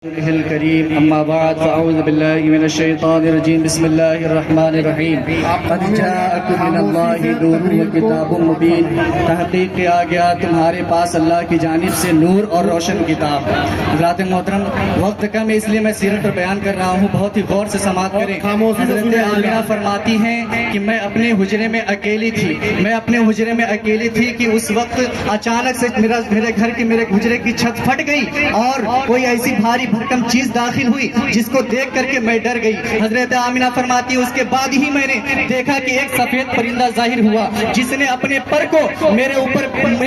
الكريم اما بعد فاعوذ بالله من الشيطان الرجيم بسم الله الرحمن الرحیم قد جاءکم من اللہ نور وکتاب مبین، تحقیق کیا گیا تمہارے پاس اللہ کی جانب سے نور اور روشن کتاب۔ حضرات محترم، وقت کم ہے اس لیے میں سیرت پر بیان کر رہا ہوں، بہت ہی غور سے سماعت کریں۔ حضرت آمنہ فرماتی ہیں کہ میں اپنے حجرے میں اکیلی تھی کہ اس وقت اچانک سے میرے گھر کی میرے حجرے کی چھت پھٹ گئی اور کوئی ایسی بھاری بھرکم چیز داخل ہوئی جس کو دیکھ کر کے میں ڈر گئی۔ حضرت آمنہ فرماتی ہے اس کے بعد ہی میں نے دیکھا کہ ایک سفید پرندہ ظاہر ہوا جس نے اپنے پر کو میرے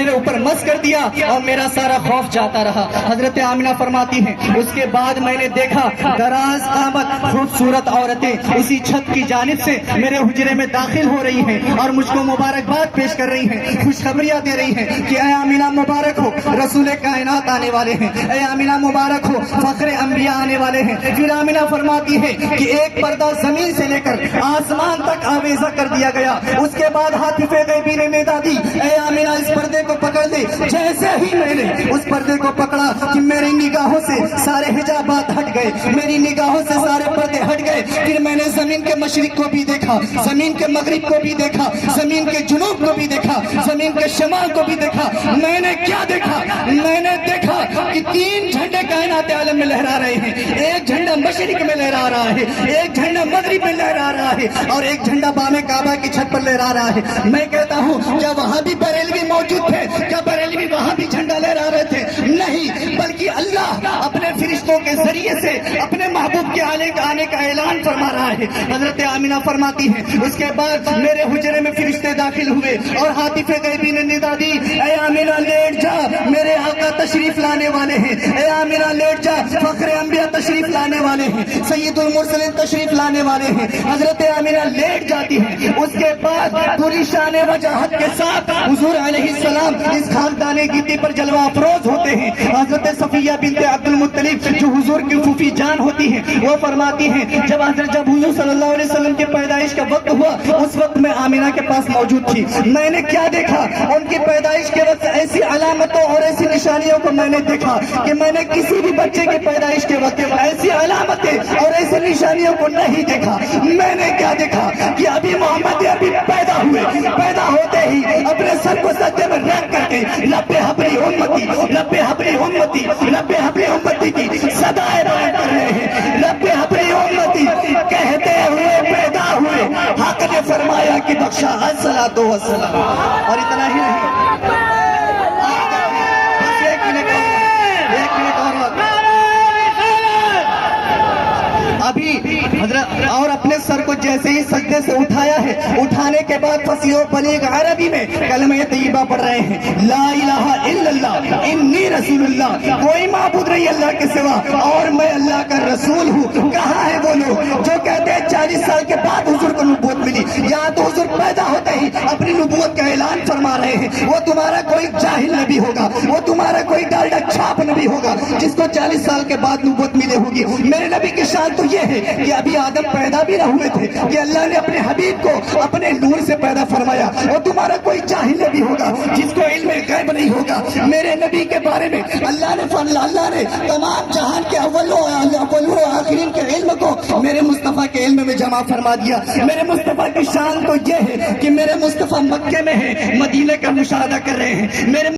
اوپر مس کر دیا اور میرا سارا خوف جاتا رہا۔ حضرت آمنہ فرماتی ہیں اس کے بعد میں نے دیکھا دراز قامت خوبصورت عورتیں اسی چھت کی جانب سے میرے حجرے میں داخل ہو رہی ہیں اور مجھ کو مبارکباد پیش کر رہی ہیں، خوشخبریاں دے رہی ہیں کہ اے آمنہ مبارک ہو، رسول کائنات آنے والے ہیں، اے آمنہ مبارک ہو، فخر انبیاء آنے والے ہیں۔ پھر آمنہ فرماتی ہے کہ ایک پردہ زمین سے لے کر آسمان تک آویزہ کر دیا گیا۔ اس کے بعد حاتف غیبی نے ندا دی، اے آمنہ اس پردے کو پکڑ لے۔ جیسے ہی میں نے اس پردے کو پکڑا کہ میری نگاہوں سے سارے حجابات ہٹ گئے، میری نگاہوں سے سارے پردے ہٹ گئے۔ پھر میں نے زمین کے مشرق کو بھی دیکھا، زمین کے مغرب کو بھی دیکھا، زمین کے جنوب کو بھی دیکھا، زمین کے شمال کو بھی دیکھا۔ میں نے کیا دیکھا؟ میں نے دیکھا کہ تین جھنڈے کائنات عالم میں لہرا رہے ہیں، ایک جھنڈا مشرق میں لہرا رہا ہے، ایک جھنڈا مغرب میں لہرا رہا ہے اور ایک جھنڈا بام کعبہ کی چھت پر لہرا رہا ہے۔ میں کہتا ہوں کیا وہاں بھی بریلوی موجود تھے؟ کیا بریلوی وہاں بھی جھنڈا لہرا رہے تھے؟ نہیں، بلکہ اللہ اپنے فرشتوں کے ذریعے سے اپنے محبوب کے آنے کا اعلان فرما رہا ہے۔ حضرت آمنہ فرماتی ہیں اس کے بعد میرے حجرے میں فرشتے داخل ہوئے اور حاتف غیبی نے ندا دی، اے آمنہ لیٹ جا، میرے آقا تشریف لانے والے ہیں، اے آمنہ لیٹ جا، فخر انبیاء تشریف لانے والے ہیں، سید المرسلین تشریف لانے والے ہیں۔ حضرت آمنہ لیٹ جاتی ہے۔ اس کے بعد پوری شان وجاہت کے ساتھ حضور علیہ السلام اس خاندان گیتی پر جلوہ افروز ہوتے ہیں۔ حضرت صفیہ بنت عبد المطلب جو حضور کی پھوپھی جان ہوتی ہیں وہ فرماتی ہیں جب حضور صلی اللہ علیہ وسلم کی پیدائش کا وقت ہوا اس وقت میں آمنہ کے پاس موجود تھی۔ میں نے کیا دیکھا؟ ان کی پیدائش کے وقت ایسی علامتوں اور ایسی نشانیوں کو میں نے دیکھا کہ میں نے کسی بھی بچے کی پیدائش کے وقت ایسی علامتیں اور ایسی نشانیوں کو نہیں دیکھا۔ میں نے کیا دیکھا کہ ابھی محمد ابھی پیدا ہوئے، پیدا ہوتے ہی اپنے سر کو سجدے میں رکھ کر کے رب حبلی امتی، رب حبلی امتی، رب حبلی امتی کی صدائے بیان کر رہے ہیں۔ رب حبلی امتی کہتے ہوئے پیدا ہوئے، حق نے فرمایا کہ بخشا الصلاۃ والسلام۔ اور اتنا ہی نہیں، ابھی حضرت اور اپنے سر کو جیسے ہی سجدے سے اٹھایا ہے، اٹھانے کے بعد فصیح و بلیغ عربی میں کلمہ طیبہ پڑھ رہے ہیں، لا الہ الا اللہ انی رسول اللہ، کوئی معبود نہیں اللہ کے سوا اور میں اللہ کا رسول ہوں۔ کہاں ہے وہ لوگ جو کہتے ہیں 40 سال کے بعد حضور کو نبوت ملی؟ یہاں تو حضور پیدا ہوتے ہی اپنی نبوت کا اعلان فرما رہے ہیں۔ وہ تمہارا کوئی جاہل نبی ہوگا، وہ تمہارا کوئی ڈالڈا چھاپ نبی ہوگا جس کو 40 سال کے بعد نبوت ملے ہوگی۔ میرے نبی کی شان تو یہ ہے کہ ابھی آدم پیدا بھی نہ ہوئے تھے کہ اللہ نے اپنے حبیب کو اپنے نور سے پیدا فرمایا۔ وہ تمہارا کوئی جاہل نبی ہوگا جس کو علم غیب نہیں ہوگا۔ میرے نبی کے بارے میں اللہ نے تمام جہان کے اول و آخرین کے علم کو میرے مصطفیٰ کے علم میں جمع فرما دیا۔ میرے مصطفیٰ کی شان تو یہ ہے کہ میرے مصطفیٰ مکے میں ہے، مدینے کا مشاہدہ کر رہے ہیں۔ میرے